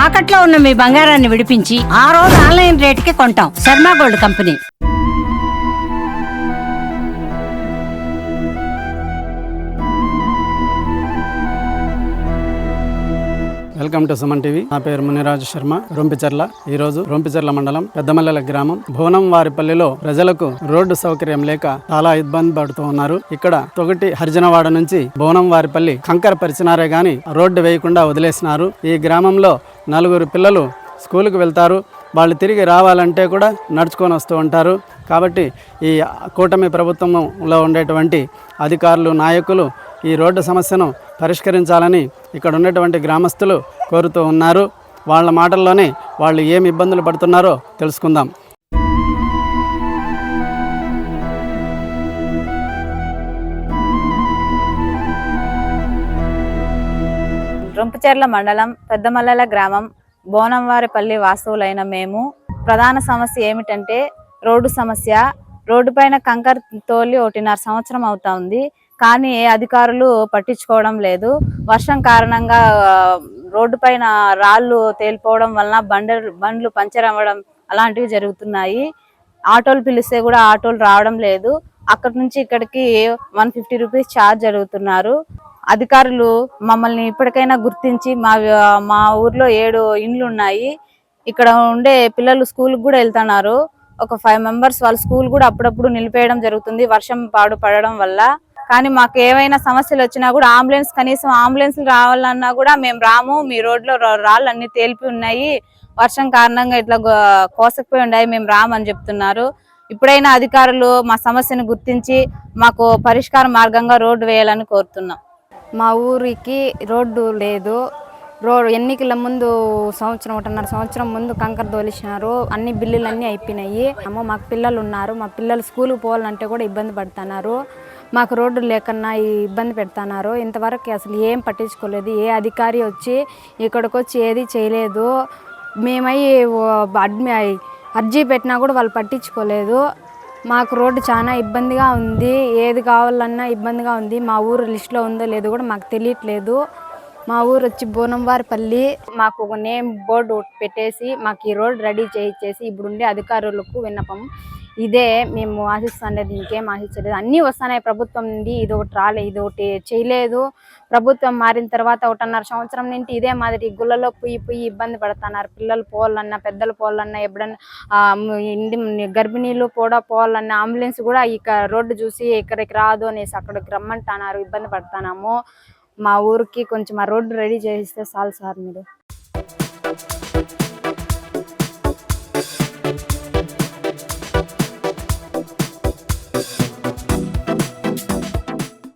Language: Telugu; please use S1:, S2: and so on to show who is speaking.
S1: తాకట్లో ఉన్న మీ బంగారాన్ని విడిపించి ఆ రోజు ఆన్లైన్ రేటుకి కొంటాం. Sharma gold company.
S2: Welcome to Suman TV. నా పేరు మునిరాజు శర్మ. రొంపిచెర్ల. ఈ రోజు రొంపిచెర్ల మండలం పెద్దమల్లెల గ్రామం భువనంవారిపల్లిలో ప్రజలకు రోడ్డు సౌకర్యం లేక చాలా ఇబ్బంది పడుతూ ఉన్నారు. ఇక్కడ తొగటి హరిజనవాడ నుంచి భువనంవారిపల్లి కంకర పరిచినారే గాని రోడ్డు వేయకుండా వదిలేసినారు. ఈ గ్రామంలో 4 పిల్లలు స్కూల్కి వెళ్తారు. వాళ్ళు తిరిగి రావాలంటే కూడా నడుచుకొని వస్తూ ఉంటారు. కాబట్టి ఈ కూటమి ప్రభుత్వంలో ఉండేటువంటి అధికారులు, నాయకులు ఈ రోడ్డు సమస్యను పరిష్కరించాలని ఇక్కడ ఉన్నటువంటి గ్రామస్తులు కోరుతూ ఉన్నారు. వాళ్ళ మాటల్లోనే వాళ్ళు ఏమి ఇబ్బందులు పడుతున్నారో తెలుసుకుందాం.
S3: రొంపిచెర్ల మండలం పెద్దమల్లెల గ్రామం భువనంవారిపల్లి వాస్తవులైన మేము ప్రధాన సమస్య ఏమిటంటే రోడ్డు సమస్య. రోడ్డు పైన కంకర్ తోలి 1.5 సంవత్సరం అవుతా ఉంది. కానీ ఏ అధికారులు పట్టించుకోవడం లేదు. వర్షం కారణంగా రోడ్డు పైన రాళ్ళు తేలిపోవడం వలన బండ్లు పంచర్ అవ్వడం అలాంటివి జరుగుతున్నాయి. ఆటోలు పిలిస్తే కూడా ఆటోలు రావడం లేదు. అక్కడి నుంచి ఇక్కడికి 150 రూపీస్ ఛార్జ్ అడుగుతున్నారు. అధికారులు మమ్మల్ని ఇప్పటికైనా గుర్తించి మా ఊర్లో 7 ఇండ్లు ఉన్నాయి. ఇక్కడ ఉండే పిల్లలు స్కూల్కి కూడా వెళ్తున్నారు. ఒక 5 మెంబర్స్ వాళ్ళ స్కూల్ కూడా అప్పుడప్పుడు నిలిపేయడం జరుగుతుంది వర్షం పడడం వల్ల. కానీ మాకు ఏమైనా సమస్యలు వచ్చినా కూడా కనీసం అంబులెన్స్ రావాలన్నా కూడా మేము రాము, మీ రోడ్లో రాళ్ళు అన్ని తేలిపి ఉన్నాయి, వర్షం కారణంగా ఇట్లా కోసకపోయి ఉన్నాయి, మేము రామని చెప్తున్నారు. ఇప్పుడైనా అధికారులు మా సమస్యను గుర్తించి మాకు పరిష్కార మార్గంగా రోడ్డు వేయాలని కోరుతున్నాం.
S4: మా ఊరికి రోడ్డు లేదు. ఎన్నికల ముందు 1.5 సంవత్సరం ముందు కంకర తోలిసినారు. అన్ని బిల్లులన్నీ అయిపోయినాయి. మాకు పిల్లలు ఉన్నారు. మా పిల్లలు స్కూల్కి పోవాలంటే కూడా ఇబ్బంది పడుతున్నారు. మాకు రోడ్డు లేకన్నా ఇబ్బంది పెడుతున్నారు. ఇంతవరకు అసలు ఏం పట్టించుకోలేదు. ఏ అధికారి వచ్చి ఇక్కడికి వచ్చి ఏది చేయలేదు. మేమై అర్జీ పెట్టినా కూడా వాళ్ళు పట్టించుకోలేదు. మాకు రోడ్డు చాలా ఇబ్బందిగా ఉంది. ఏది కావాలన్నా ఇబ్బందిగా ఉంది. మా ఊరు లిస్టులో ఉందో లేదో కూడా మాకు తెలియట్లేదు. మా ఊరు వచ్చి భువనంవారిపల్లి. మాకు ఒక నేమ్ బోర్డు పెట్టేసి మాకు ఈ రోడ్ రెడీ చేయించేసి ఇప్పుడుండే అధికారులకు విన్నపం ఇదే. మేము ఆశిస్తుండేది ఇంకేం ఆశించలేదు. అన్నీ వస్తున్నాయి ప్రభుత్వం నుండి, ఇది ఒకటి చేయలేదు. ప్రభుత్వం మారిన తర్వాత 1.5 సంవత్సరం నుండి ఇదే మాదిరి గుళ్ళలో పోయి ఇబ్బంది పడుతున్నారు. పిల్లలు పోవాలన్నా, పెద్దలు పోవాలన్నా, ఎప్పుడన్నా గర్భిణీలు కూడా పోవాలన్నా అంబులెన్స్ కూడా రోడ్డు చూసి ఇక్కడికి రాదు అనేసి అక్కడికి రమ్మంటున్నారు. ఇబ్బంది పడుతున్నాము. మా ఊరికి కొంచెం ఆ రోడ్డు రెడీ చేయిస్తే చాలు సార్ మీరు.